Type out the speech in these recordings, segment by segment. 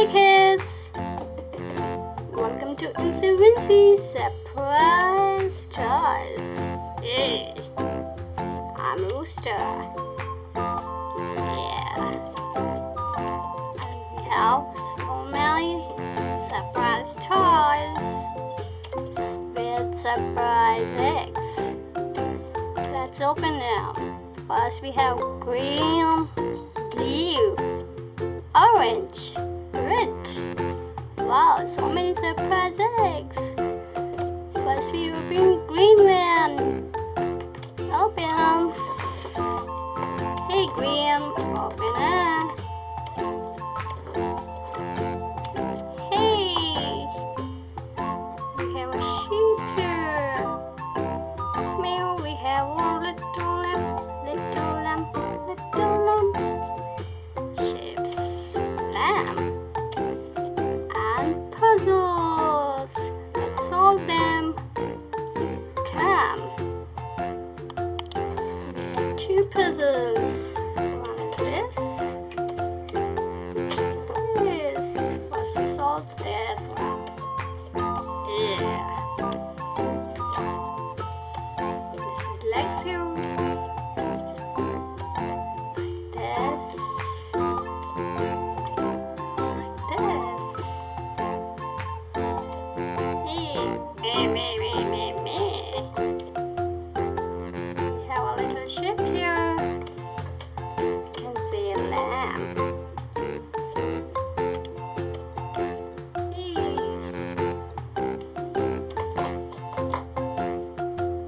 Hi kids! Welcome to Incy Wincy's Surprise Toys. Hey, I'm Rooster. Yeah. And we have so many surprise toys with surprise eggs. Let's open them. First we have green, blue, orange, red. Wow, so many surprise eggs. First we open green one. Open. Hey green, open it. Hey, we have a sheep here. Meow, we have one little lamb, little lamb, little lamb. Sheep's lamb. And puzzles. Let's solve them. Come. Two puzzles. One is this. This. Let's we solve this one. Yeah. This is legs here. Like this. Like this. We have a little ship here. You can see a lamb.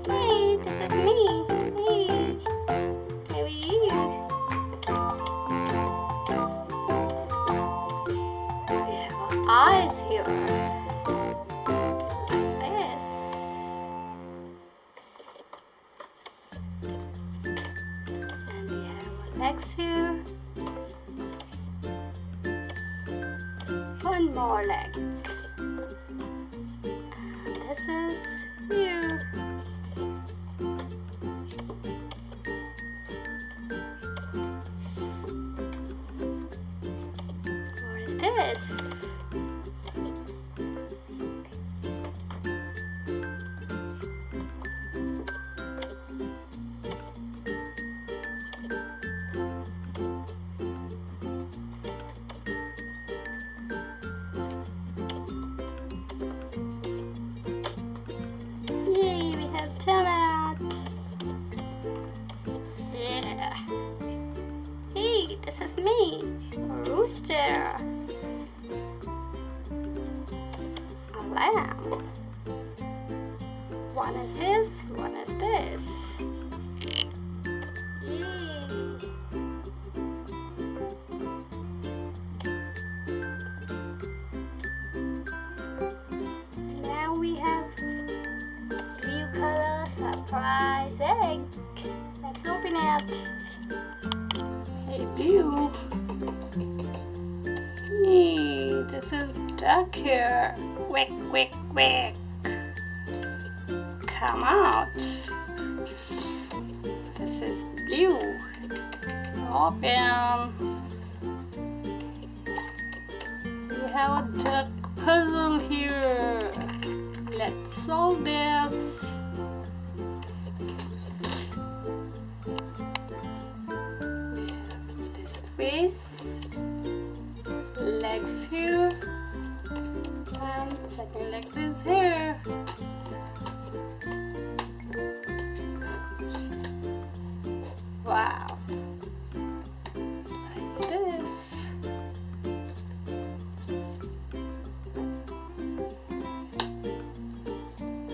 Hey, this is me. Hey, how are you? We have eyes here. And we have legs here. One more leg. And this is here. What is this? Yay, we have donut. Yeah. Hey, this is me, a rooster. A lamb. One is this, one is this. Yay. Now we have blue color surprise egg. Let's open it. Hey blue. Hey, this is duck here. Quick, quick, quick. Come out. This is blue. Open. We have a duck puzzle here. Let's solve this. We have this face, legs here, and second legs is here. Wow. Like this.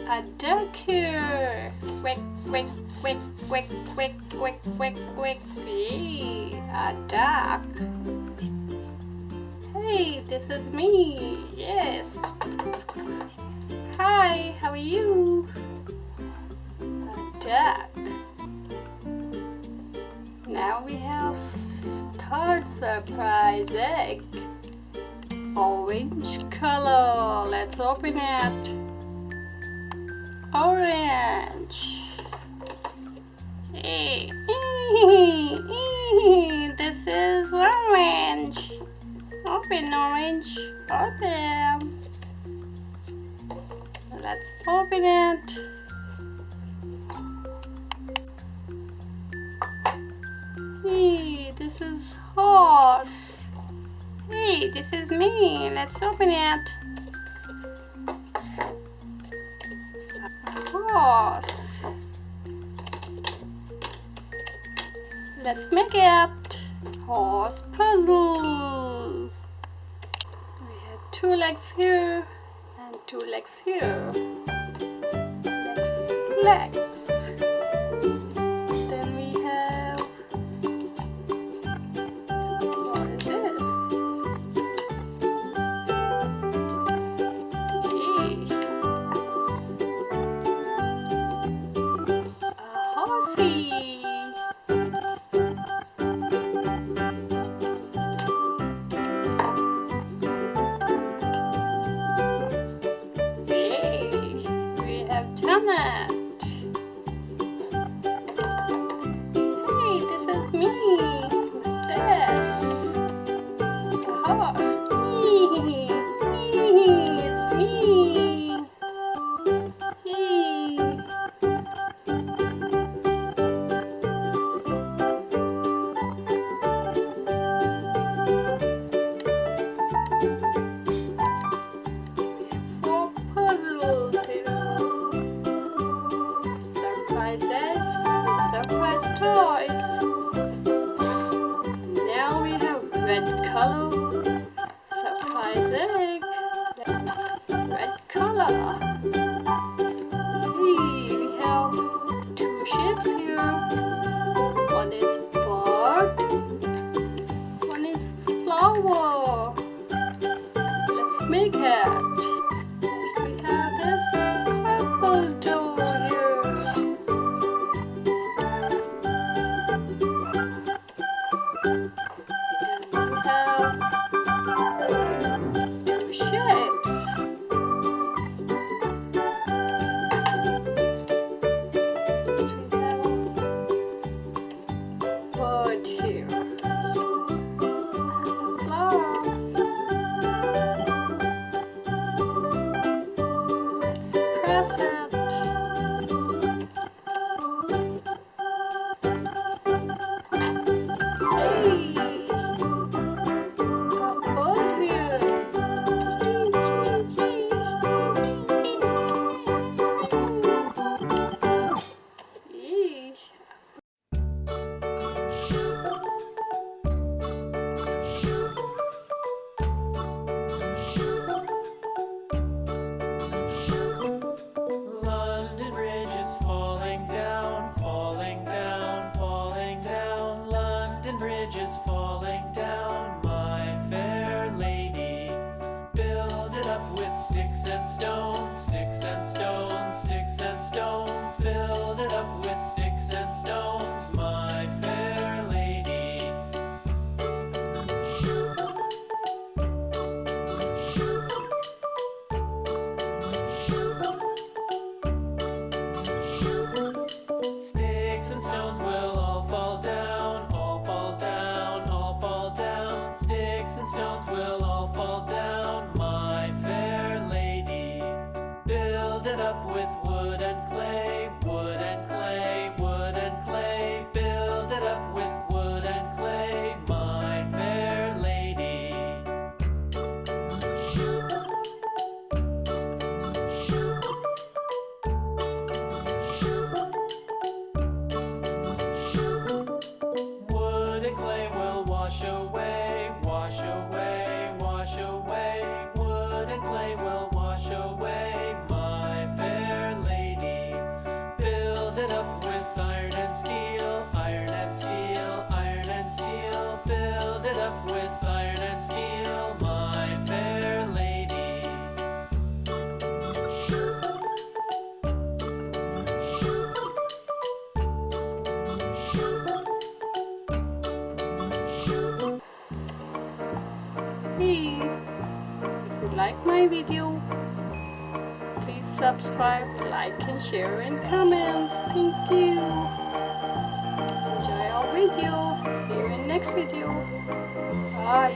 A duck here. Quick, quick, quick, quick, quick, quick, quick, quick. Hey, a duck. Hey, this is me. Yes. Hi, how are you? A duck. Now we have third surprise egg. Orange color. Let's open it. Orange. Hey, this is orange. Open, orange. Open. Let's open it. Hey, this is horse. Hey, this is me. Let's open it. Horse. Let's make it. Horse puzzle. We have 2 legs here and 2 legs here. Legs. Then we have, what is this? Hey. A horsey. Toys. Now we have red color. Surprise egg. Red color. Hey, we have 2 shapes here. One is bird. One is flower. Let's make it. First we have this purple door here. Like my video, please subscribe, like and share and comments. Thank you. Enjoy our video. See you in next video. Bye.